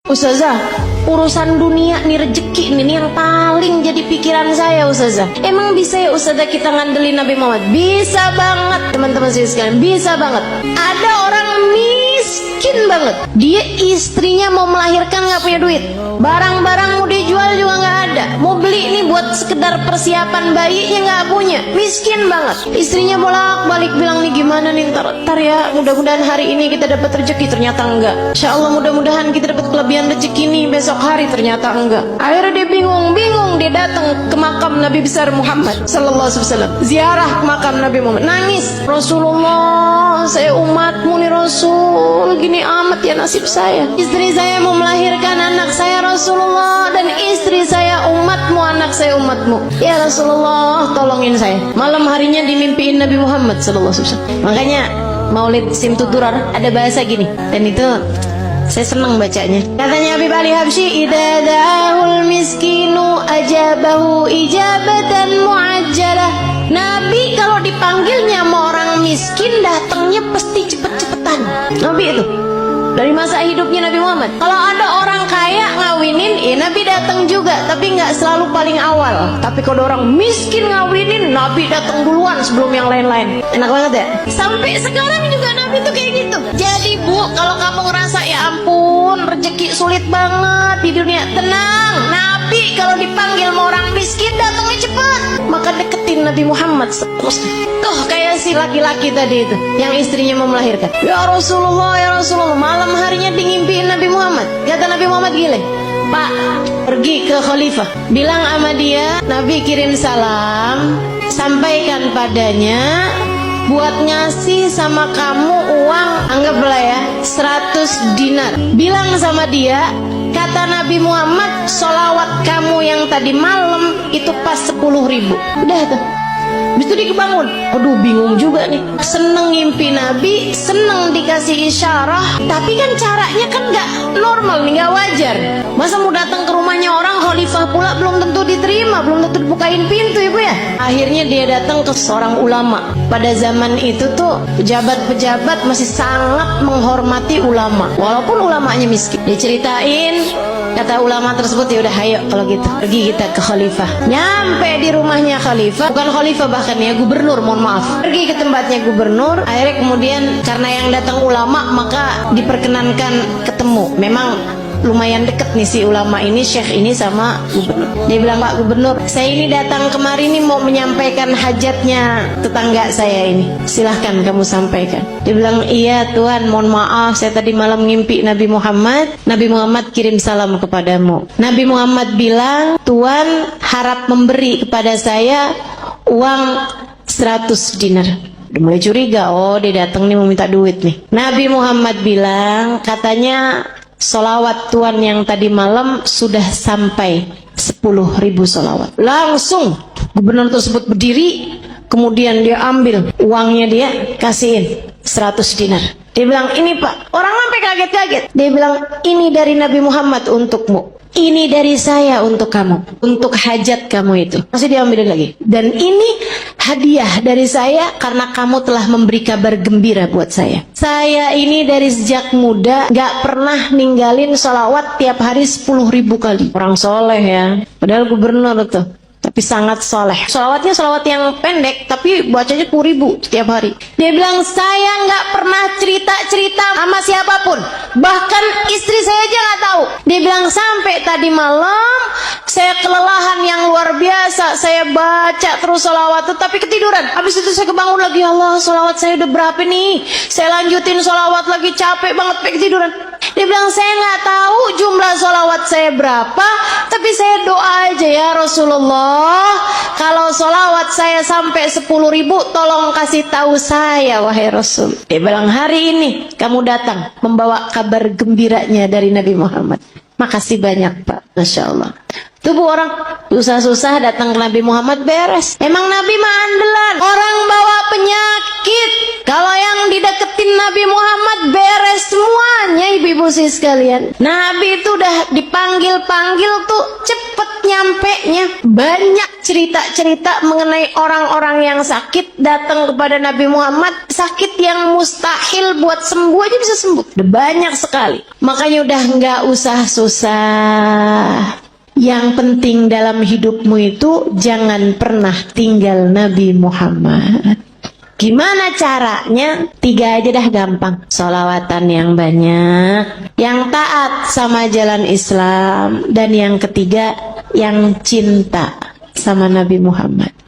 Ustazah, urusan dunia nih, rezeki ini yang paling jadi pikiran saya Ustazah. Emang bisa ya Ustazah kita ngandelin Nabi Muhammad? Bisa banget teman-teman saya sekalian, bisa banget. Ada orang miskin banget, dia istrinya mau melahirkan gak punya duit, barang-barang mau dijual juga gak ada, mau beli nih buat sekedar persiapan bayinya gak punya, miskin banget. Istrinya bolak-balik bilang nih gimana nih, ntar ya, mudah-mudahan hari ini kita dapat rezeki, ternyata enggak. Insya Allah mudah-mudahan kita dapat kelebihan rezeki nih besok hari, ternyata enggak. Akhirnya dia bingung, dia datang ke makam Nabi besar Muhammad sallallahu alaihi wasallam, ziarah ke makam Nabi Muhammad, nangis, Rasulullah, saya umatmu nih Rasul, gini amat ya nasib saya, istri saya mau melahirkan anak saya Rasulullah, dan istri saya umatmu, anak saya umatmu, ya Rasulullah tolongin saya. Malam harinya dimimpiin Nabi Muhammad sallallahu alaihi wasallam. Makanya Maulid Simtudurar ada bahasa gini, dan itu saya senang bacanya. Katanya Habib Ali Habsyi, idza da'ahul miskinu ajabahu ijabatan muajjalah. Nabi kalau dipanggilnya sama orang miskin datangnya pasti cepet-cepetan. Nabi itu dari masa hidupnya Nabi Muhammad. Kalau ada orang kaya ngawinin, Nabi datang juga, tapi nggak selalu paling awal. Tapi kalau orang miskin ngawinin, Nabi datang duluan sebelum yang lain-lain. Enak banget ya? Sampai sekarang juga Nabi tuh kayak gitu. Jadi Bu, kalau kamu ngerasa ya ampun rezeki sulit banget di dunia, tenang. Nabi kalau dipanggil sama orang miskin datangnya cepet. Maka deketin Nabi Muhammad terus. Tuh kayak si laki-laki tadi itu yang istrinya mau melahirkan. Ya Rasulullah, ya Rasulullah. Malam harinya ngimpiin Nabi Muhammad. Kata Nabi Muhammad gile, Pak, pergi ke khalifah, bilang sama dia Nabi kirim salam, sampaikan padanya buat ngasih sama kamu uang, anggaplah ya 100 dinar. Bilang sama dia, kata Nabi Muhammad, sholawat kamu yang tadi malam itu pas 10.000. Udah tuh. Habis itu dia kebangun, aduh bingung juga nih, seneng ngimpi Nabi, seneng dikasih isyarah, tapi kan caranya kan gak normal nih, gak wajar. Masa mau datang ke rumahnya orang khalifah pula, belum tentu diterima, belum tentu dibukain pintu ibu ya. Akhirnya dia datang ke seorang ulama. Pada zaman itu tuh pejabat-pejabat masih sangat menghormati ulama, walaupun ulamanya miskin. Dia ceritain, kata ulama tersebut, ya udah ayo kalau gitu pergi kita ke khalifah. Nyampe di rumahnya khalifah, bukan khalifah bahkan ya, gubernur, mohon maaf. Pergi ke tempatnya gubernur. Akhirnya kemudian karena yang datang ulama, maka diperkenankan ketemu. Memang lumayan deket nih si ulama ini, syekh ini sama gubernur. Dia bilang, Pak Gubernur, saya ini datang kemari nih mau menyampaikan hajatnya tetangga saya ini, silahkan kamu sampaikan. Dia bilang, iya Tuhan, mohon maaf, saya tadi malam ngimpi Nabi Muhammad, Nabi Muhammad kirim salam kepadamu. Nabi Muhammad bilang, Tuhan harap memberi kepada saya uang 100 dinar. Udah mulai curiga, oh dia datang nih mau minta duit nih. Nabi Muhammad bilang, katanya sholawat Tuhan yang tadi malam sudah sampai 10.000 sholawat. Langsung gubernur tersebut berdiri, kemudian dia ambil uangnya, dia kasihin 100 dinar. Dia bilang, ini Pak, orang sampai kaget-kaget. Dia bilang, ini dari Nabi Muhammad untukmu, ini dari saya untuk kamu, untuk hajat kamu itu. Masih diambilin lagi. Dan ini hadiah dari saya karena kamu telah memberi kabar gembira buat saya. Saya ini dari sejak muda gak pernah ninggalin sholawat tiap hari 10.000 kali. Orang soleh ya, padahal gubernur tuh, tapi sangat soleh. Sholawatnya sholawat yang pendek, tapi bacanya 10.000 setiap hari. Dia bilang, saya nggak pernah cerita-cerita sama siapapun, bahkan istri saya aja nggak tahu. Dia bilang, sampai tadi malam saya kelelahan yang luar biasa, saya baca terus sholawat, tapi ketiduran. Habis itu saya kebangun lagi, Allah, sholawat saya udah berapa nih? Saya lanjutin sholawat lagi, capek banget, sampai ketiduran. Dia bilang, saya nggak tahu jumlah sholawat saya berapa, tapi saya doa aja, ya Rasulullah, kalau sholawat saya sampai 10.000, tolong kasih tahu saya, wahai Rasul. Dia bilang, hari ini kamu datang membawa kabar gembiranya dari Nabi Muhammad. Makasih banyak Pak, Masya Allah. Tuh Bu, orang susah-susah datang ke Nabi Muhammad beres. Emang Nabi mah andalan, orang bawa penyakit, kalau yang dideketin Nabi Muhammad beres semuanya. Ibu-ibu sih sekalian, Nabi itu udah dipanggil-panggil tuh cepet nyampenya. Banyak cerita-cerita mengenai orang-orang yang sakit datang kepada Nabi Muhammad, sakit yang mustahil buat sembuh aja bisa sembuh. Udah banyak sekali. Makanya udah nggak usah susah. Yang penting dalam hidupmu itu jangan pernah tinggal Nabi Muhammad. Gimana caranya? 3 aja dah gampang. Sholawatan yang banyak, yang taat sama jalan Islam, dan yang ketiga yang cinta sama Nabi Muhammad.